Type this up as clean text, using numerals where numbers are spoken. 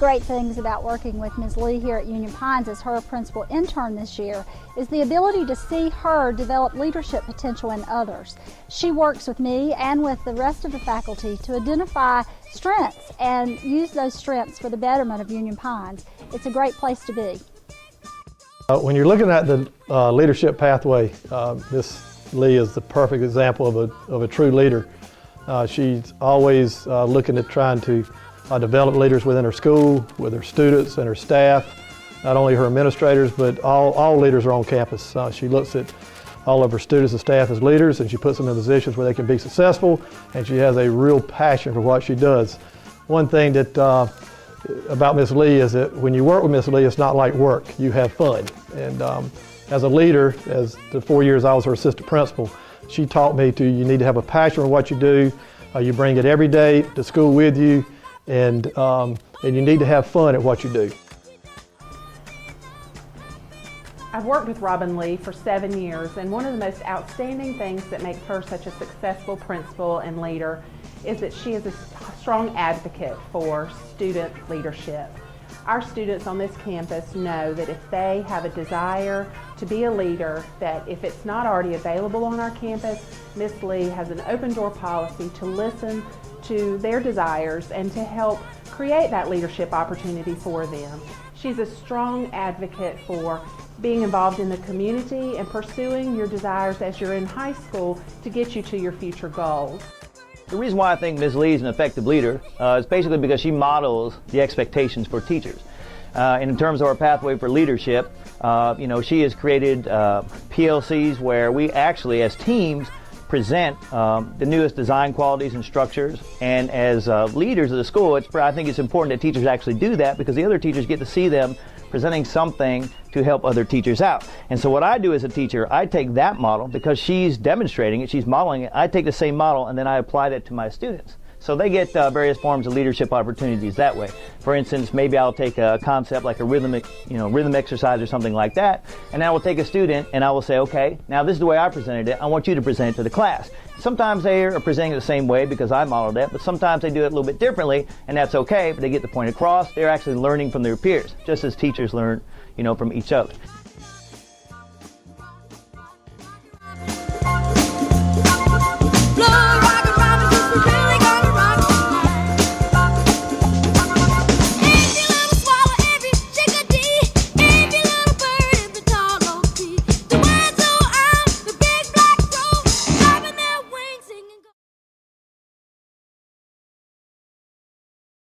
great things about working with Ms. Lee here at Union Pines as her principal intern this year is the ability to see her develop leadership potential in others. She works with me and with the rest of the faculty to identify strengths and use those strengths for the betterment of Union Pines. It's a great place to be. When you're looking at the leadership pathway, Ms. Lee is the perfect example of a true leader. She's always looking at trying to develop leaders within her school, with her students and her staff, not only her administrators, but all leaders are on campus. She looks at all of her students and staff as leaders, and she puts them in positions where they can be successful, and she has a real passion for what she does. One thing that about Ms. Lee is that when you work with Ms. Lee, it's not like work. You have fun. And as a leader, as the 4 years I was her assistant principal, she taught me you need to have a passion for what you do. You bring it every day to school with you, and you need to have fun at what you do. I've worked with Robin Lee for 7 years, and one of the most outstanding things that makes her such a successful principal and leader is that she is a strong advocate for student leadership. Our students on this campus know that if they have a desire to be a leader, that if it's not already available on our campus, Ms. Lee has an open door policy to listen to their desires and to help create that leadership opportunity for them. She's a strong advocate for being involved in the community and pursuing your desires as you're in high school to get you to your future goals. The reason why I think Ms. Lee is an effective leader is basically because she models the expectations for teachers. And in terms of our pathway for leadership, she has created PLCs where we actually, as teams, present the newest design qualities and structures. And as leaders of the school, I think it's important that teachers actually do that, because the other teachers get to see them presenting something to help other teachers out. And so what I do as a teacher, I take that model, because she's demonstrating it, she's modeling it, I take the same model and then I apply that to my students. So they get various forms of leadership opportunities that way. For instance, maybe I'll take a concept like a rhythm exercise or something like that, and I will take a student and I will say, okay, now this is the way I presented it, I want you to present it to the class. Sometimes they are presenting it the same way because I modeled it, but sometimes they do it a little bit differently, and that's okay, but they get the point across. They're actually learning from their peers, just as teachers learn, from each other.